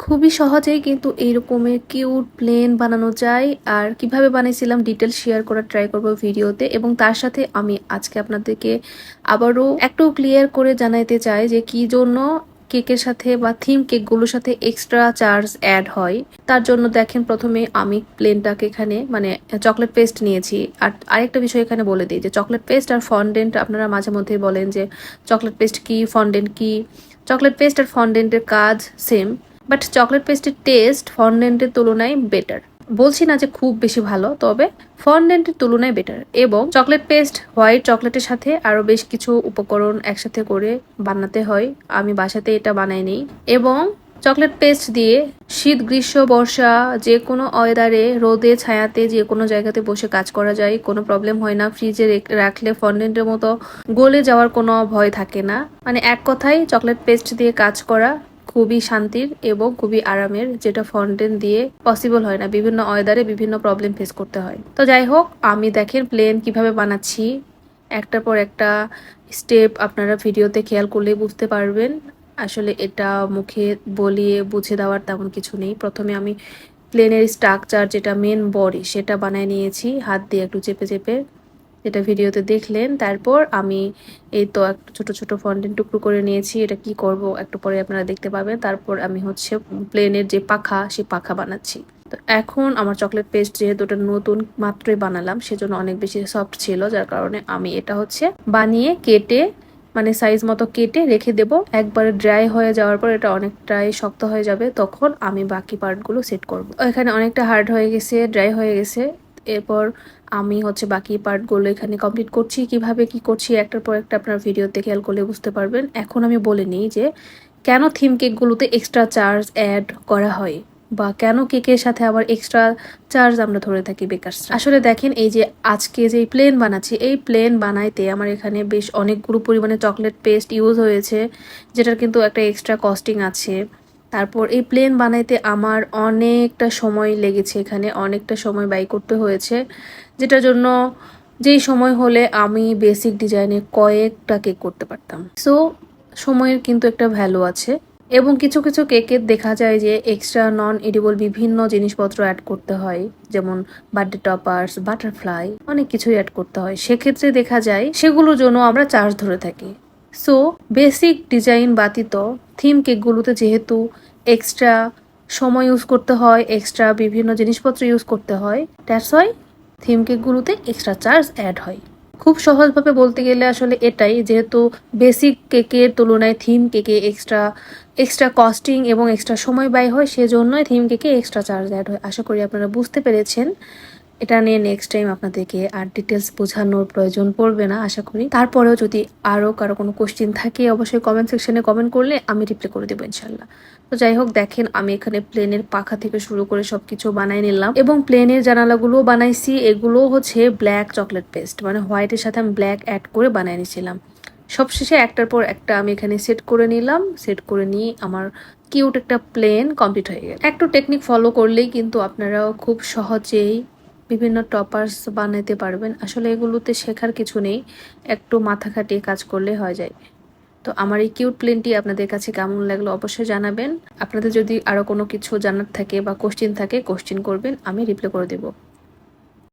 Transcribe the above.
খুবই সহজেই কিন্তু এইরকমের কিউট প্লেন বানানো যায়। আর কিভাবে বানিয়েছিলাম ডিটেল শেয়ার করার ট্রাই করব ভিডিওতে, এবং তার সাথে আমি আজকে আপনাদেরকে আবারও একটু ক্লিয়ার করে জানাইতে চাই যে কি জন্য কেকের সাথে বা থিম কেকগুলোর সাথে এক্সট্রা চার্জ অ্যাড হয়। তার জন্য দেখেন, প্রথমে আমি প্লেনটাকে এখানে মানে চকলেট পেস্ট নিয়েছি। আর আরেকটা বিষয় এখানে বলে দিই যে চকলেট পেস্ট আর ফন্ডেন্ট আপনারা মাঝে মধ্যেই বলেন যে চকলেট পেস্ট কি ফন্ডেন্ট কি। চকলেট পেস্ট আর ফন্ডেন্টের কাজ সেম, বাট চকলেট পেস্টের টেস্ট ফন্ডেন্টের তুলনায় বেটার। বলছি না যে খুব বেশি ভালো, তবে ফন্ডেন্টের তুলনায় বেটার। এবং চকলেট পেস্ট হোয়াইট চকলেটের সাথে আরো বেশ কিছু উপকরণ একসাথে করে বানাতে হয়। আমি বাসাতে এটা বানাই নেই। এবং চকলেট পেস্ট দিয়ে শীত গ্রীষ্ম বর্ষা যে কোনো ওয়েদারে রোদে ছায়াতে যে কোনো জায়গাতে বসে কাজ করা যায়, কোনো প্রবলেম হয় না। ফ্রিজে রাখলে ফন্ডেন্টের মতো গলে যাওয়ার কোনো ভয় থাকে না। মানে এক কথায় চকলেট পেস্ট দিয়ে কাজ করা খুবই শান্তির এবং খুবই আরামের, যেটা ফন্ডেন্ট দিয়ে পসিবল হয় না। বিভিন্ন ওয়েদারে বিভিন্ন প্রবলেম ফেস করতে হয়। তো যাই হোক, আমি দেখেন প্লেন কিভাবে বানাচ্ছি, একটার পর একটা স্টেপ আপনারা ভিডিওতে খেয়াল করলেই বুঝতে পারবেন। আসলে এটা মুখে বলিয়ে বুঝে দেওয়ার তেমন কিছু নেই। প্রথমে আমি প্লেনের স্ট্রাকচার, যেটা মেন বডি, সেটা বানায় নিয়েছি হাত দিয়ে একটু চেপে চেপে, যেটা ভিডিওতে দেখলেন। তারপর আমি এই তো একটু ছোট ছোট ফন্ডেন্ট টুকরো করে নিয়েছি। এটা কি করব একটু পরে আপনারা দেখতে পাবেন। তারপর আমি হচ্ছে প্লেনের যে পাখা, সেই পাখা বানাচ্ছি। তো এখন আমার চকলেট পেস্ট যেহেতু এটা নতুন মাত্রই বানালাম, সেজন্য অনেক বেশি সফট ছিল, যার কারণে আমি এটা হচ্ছে বানিয়ে কেটে মানে সাইজ মতো কেটে রেখে দেব। একবারে ড্রাই হয়ে যাওয়ার পর এটা অনেকটাই শক্ত হয়ে যাবে, তখন আমি বাকি পার্টগুলো সেট করব। এখানে অনেকটা হার্ড হয়ে গেছে, ড্রাই হয়ে গেছে। এরপর আমি হচ্ছে বাকি পার্টগুলো এখানে কমপ্লিট করছি। কিভাবে কি করছি একটার পর একটা আপনার ভিডিওতে খেয়াল করলে বুঝতে পারবেন। এখন আমি বলে নিই যে কেন থিম কেকগুলোতে এক্সট্রা চার্জ অ্যাড করা হয়, বা কেন কেকের সাথে আবার এক্সট্রা চার্জ আমরা ধরে থাকি বেকারসরা। আসলে দেখেন, এই যে আজকে যে প্লেন বানাচ্ছি, এই প্লেন বানাইতে আমার এখানে বেশ অনেকগুলো পরিমাণে চকলেট পেস্ট ইউজ হয়েছে, যেটার কিন্তু একটা এক্সট্রা কস্টিং আছে। তারপর এই প্লেন বানাইতে আমার অনেকটা সময় লেগেছে, এখানে অনেকটা সময় ব্যয় করতে হয়েছে, যেটার জন্য যেই সময় হলে আমি বেসিক ডিজাইনে কয়েকটা কেক করতে পারতাম। সো সময়ের কিন্তু একটা ভ্যালু আছে। এবং কিছু কিছু কেকের দেখা যায় যে এক্সট্রা নন এডিবল বিভিন্ন জিনিসপত্র অ্যাড করতে হয়, যেমন বার্থডে টপার্স, বাটারফ্লাই, অনেক কিছুই অ্যাড করতে হয়। সেক্ষেত্রে দেখা যায় সেগুলোর জন্য আমরা চার্জ ধরে থাকি। সো বেসিক ডিজাইন ব্যতীত থিম কেকগুলোতে যেহেতু এক্সট্রা সময় ইউজ করতে হয়, এক্সট্রা বিভিন্ন জিনিসপত্র ইউজ করতে হয়, দ্যাটস ওয়াই থিম কেকগুলোতে এক্সট্রা চার্জ অ্যাড হয়। খুব সহজভাবে বলতে গেলে আসলে এটাই, যেহেতু বেসিক কেকের তুলনায় থিম কেকে এক্সট্রা এক্সট্রা কস্টিং এবং এক্সট্রা সময় ব্যয় হয়, সেজন্যই থিম কেকে এক্সট্রা চার্জ অ্যাড হয়। আশা করি আপনারা বুঝতে পেরেছেন। এটা নিয়ে নেক্সট টাইম আপনাদেরকে আর ডিটেলস বোঝানোর প্রয়োজন পড়বে না আশা করি। তারপরেও যদি আরও কারো কোনো কোশ্চেন থাকে, অবশ্যই কমেন্ট সেকশনে কমেন্ট করলে আমি রিপ্লাই করে দেবো ইনশাল্লাহ। তো যাই হোক, দেখেন আমি এখানে প্লেনের পাখা থেকে শুরু করে সবকিছু বানাই নিলাম, এবং প্লেনের জানালাগুলো বানাইছি। এগুলো হচ্ছে ব্ল্যাক চকলেট পেস্ট, মানে হোয়াইটের সাথে আমি ব্ল্যাক অ্যাড করে বানাই নিয়েছিলাম। সবশেষে একটার পর একটা আমি এখানে সেট করে নিলাম। সেট করে নিয়ে আমার কিউট একটা প্লেন কমপ্লিট হয়ে গেল। একটু টেকনিক ফলো করলেই কিন্তু আপনারাও খুব সহজেই বিভিন্ন টপার্স বানাতে পারবেন। আসলে এগুলোতে শেখার কিছু নেই, একটু মাথা খাটিয়ে কাজ করলে হয়ে যায়। তো আমার এই কিউট প্লেনটি আপনাদের কাছে কেমন লাগলো অবশ্যই জানাবেন। আপনাদের যদি আরো কোনো কিছু জানার থাকে বা কোশ্চেন থাকে, কোশ্চেন করবেন, আমি রিপ্লাই করে দেবো।